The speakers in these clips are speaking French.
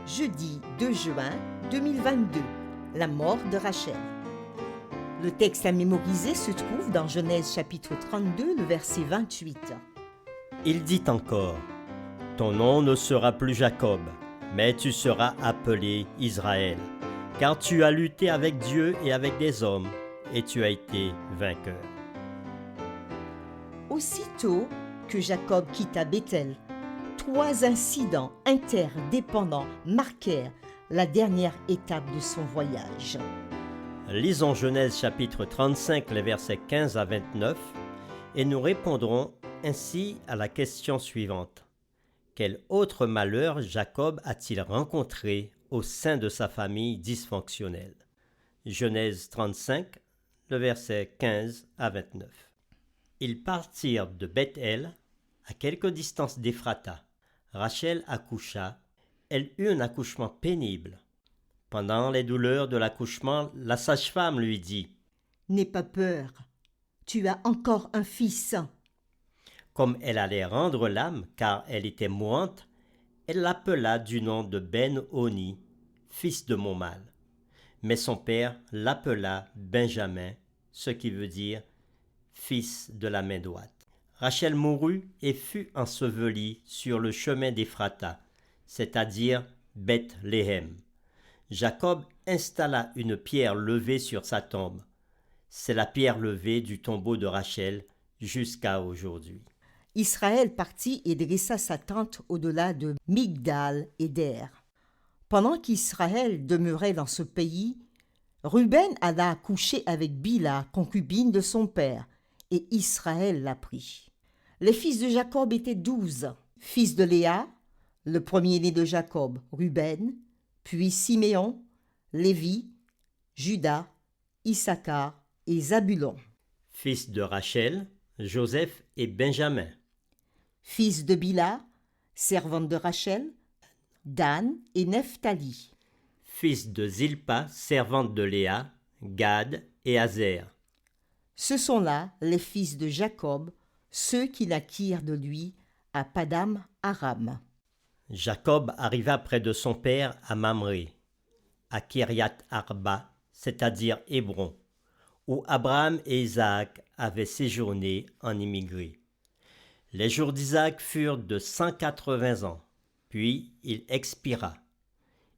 jeudi 2 juin 2022, la mort de Rachel. Le texte à mémoriser se trouve dans Genèse chapitre 32, le verset 28. Il dit encore, « Ton nom ne sera plus Jacob, mais tu seras appelé Israël, car tu as lutté avec Dieu et avec des hommes, et tu as été vainqueur. » Aussitôt que Jacob quitta Béthel, 3 incidents interdépendants marquèrent la dernière étape de son voyage. Lisons Genèse chapitre 35, les versets 15 à 29, et nous répondrons ainsi à la question suivante. Quel autre malheur Jacob a-t-il rencontré au sein de sa famille dysfonctionnelle? Genèse 35, le verset 15 à 29. Ils partirent de Bethel, à quelque distance d'Éphrata. Rachel accoucha. Elle eut un accouchement pénible. Pendant les douleurs de l'accouchement, la sage-femme lui dit « N'aie pas peur, tu as encore un fils. » Comme elle allait rendre l'âme, car elle était mourante, elle l'appela du nom de Ben-Oni, fils de mon mâle. Mais son père l'appela Benjamin, ce qui veut dire fils de la main droite. Rachel mourut et fut ensevelie sur le chemin d'Éphrata, c'est-à-dire Bethléem. Jacob installa une pierre levée sur sa tombe. C'est la pierre levée du tombeau de Rachel jusqu'à aujourd'hui. Israël partit et dressa sa tente au-delà de Migdal et d'Er. Pendant qu'Israël demeurait dans ce pays, Ruben alla coucher avec Bila, concubine de son père, et Israël la prit. Les fils de Jacob étaient 12, fils de Léa, le premier-né de Jacob, Ruben, puis Siméon, Lévi, Juda, Issachar et Zabulon. Fils de Rachel, Joseph et Benjamin. Fils de Bila, servante de Rachel, Dan et Nephtali. Fils de Zilpa, servante de Léa, Gad et Azer. Ce sont là les fils de Jacob, ceux qui naquirent de lui à Padam Aram. Jacob arriva près de son père à Mamré, à Kiriath Arba, c'est-à-dire Hébron, où Abraham et Isaac avaient séjourné en immigré. Les jours d'Isaac furent de 180 ans, puis il expira.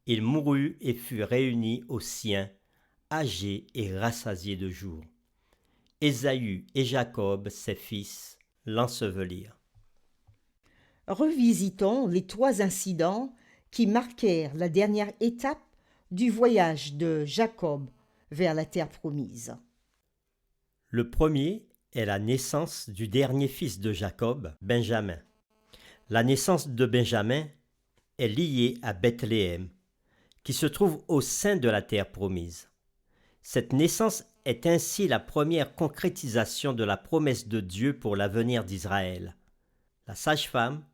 Il mourut et fut réuni aux siens, âgé et rassasié de jours. Ésaü et Jacob, ses fils, l'ensevelirent. Revisitons les 3 incidents qui marquèrent la dernière étape du voyage de Jacob vers la terre promise. Le premier est la naissance du dernier fils de Jacob, Benjamin. La naissance de Benjamin est liée à Bethléem, qui se trouve au sein de la terre promise. Cette naissance est ainsi la première concrétisation de la promesse de Dieu pour l'avenir d'Israël. La sage-femme,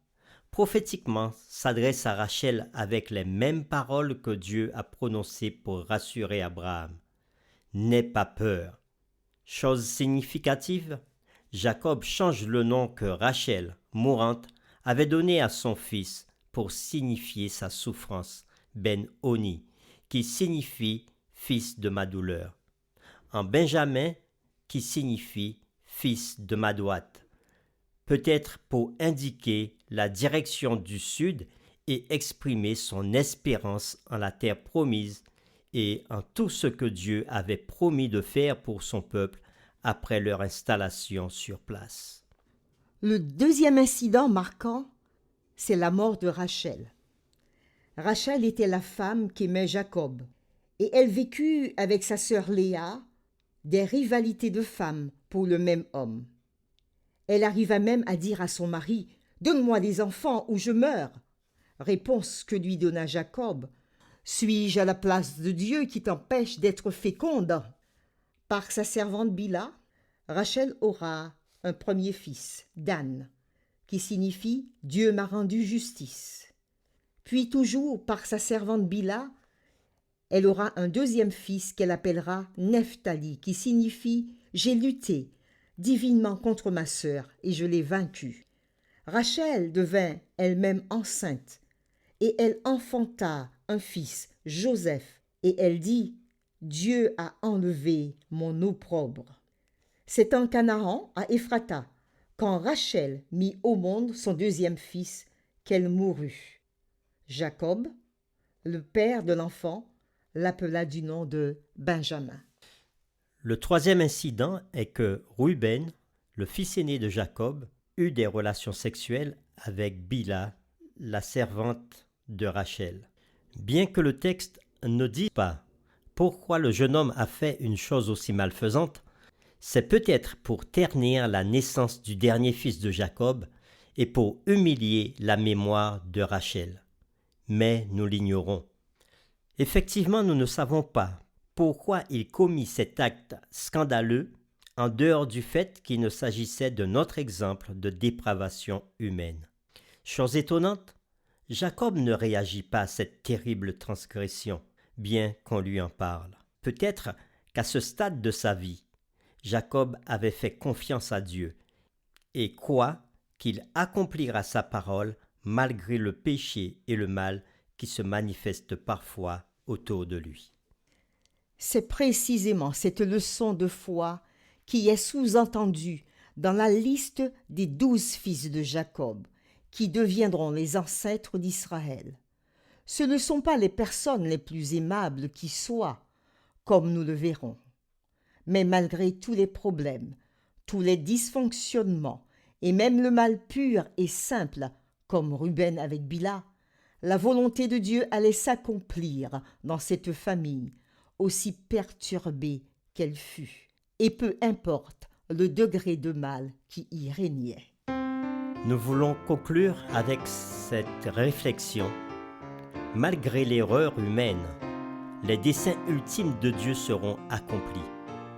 prophétiquement, s'adresse à Rachel avec les mêmes paroles que Dieu a prononcées pour rassurer Abraham. « N'aie pas peur ». Chose significative, Jacob change le nom que Rachel, mourante, avait donné à son fils pour signifier sa souffrance, Ben-Oni, qui signifie « fils de ma douleur », en Benjamin, qui signifie « fils de ma droite », peut-être pour indiquer la direction du sud et exprimer son espérance en la terre promise et en tout ce que Dieu avait promis de faire pour son peuple après leur installation sur place. Le deuxième incident marquant, c'est la mort de Rachel. Rachel était la femme qu'aimait Jacob, et elle vécut avec sa sœur Léa des rivalités de femmes pour le même homme. Elle arriva même à dire à son mari « Donne-moi des enfants ou je meurs !» Réponse que lui donna Jacob « Suis-je à la place de Dieu qui t'empêche d'être féconde ?» Par sa servante Bila, Rachel aura un premier fils, Dan, qui signifie « Dieu m'a rendu justice ». Puis toujours par sa servante Bila, elle aura un deuxième fils qu'elle appellera Nephtali, qui signifie « J'ai lutté divinement contre ma sœur et je l'ai vaincue ». Rachel devint elle-même enceinte et elle enfanta un fils, Joseph, et elle dit, Dieu a enlevé mon opprobre. C'est en Canaan, à Ephrata, quand Rachel mit au monde son deuxième fils, qu'elle mourut. Jacob, le père de l'enfant, l'appela du nom de Benjamin. Le troisième incident est que Ruben, le fils aîné de Jacob, eut des relations sexuelles avec Bila, la servante de Rachel. Bien que le texte ne dise pas pourquoi le jeune homme a fait une chose aussi malfaisante, c'est peut-être pour ternir la naissance du dernier fils de Jacob et pour humilier la mémoire de Rachel. Mais nous l'ignorons. Effectivement, nous ne savons pas pourquoi il commit cet acte scandaleux en dehors du fait qu'il ne s'agissait d'un autre exemple de dépravation humaine. Chose étonnante, Jacob ne réagit pas à cette terrible transgression, bien qu'on lui en parle. Peut-être qu'à ce stade de sa vie, Jacob avait fait confiance à Dieu et croit qu'il accomplira sa parole malgré le péché et le mal qui se manifestent parfois autour de lui. C'est précisément cette leçon de foi qui est sous-entendue dans la liste des 12 fils de Jacob, qui deviendront les ancêtres d'Israël. Ce ne sont pas les personnes les plus aimables qui soient, comme nous le verrons. Mais malgré tous les problèmes, tous les dysfonctionnements, et même le mal pur et simple, comme Ruben avec Bila, la volonté de Dieu allait s'accomplir dans cette famille, aussi perturbée qu'elle fut, et peu importe le degré de mal qui y régnait. Nous voulons conclure avec cette réflexion. Malgré l'erreur humaine, les desseins ultimes de Dieu seront accomplis.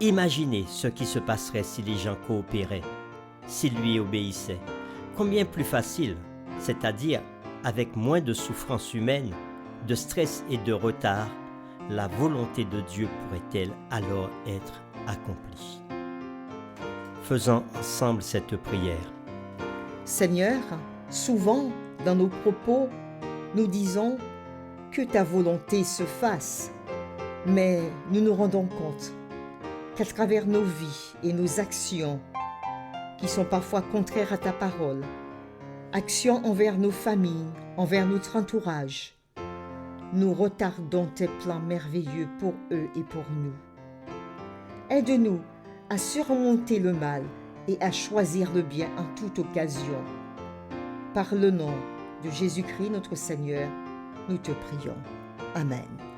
Imaginez ce qui se passerait si les gens coopéraient, s'ils lui obéissaient. Combien plus facile, c'est-à-dire avec moins de souffrance humaine, de stress et de retard, la volonté de Dieu pourrait-elle alors être accomplie. Faisons ensemble cette prière. Seigneur, souvent dans nos propos, nous disons que ta volonté se fasse, mais nous nous rendons compte qu'à travers nos vies et nos actions, qui sont parfois contraires à ta parole, actions envers nos familles, envers notre entourage, nous retardons tes plans merveilleux pour eux et pour nous. Aide-nous à surmonter le mal et à choisir le bien en toute occasion. Par le nom de Jésus-Christ notre Seigneur, nous te prions. Amen.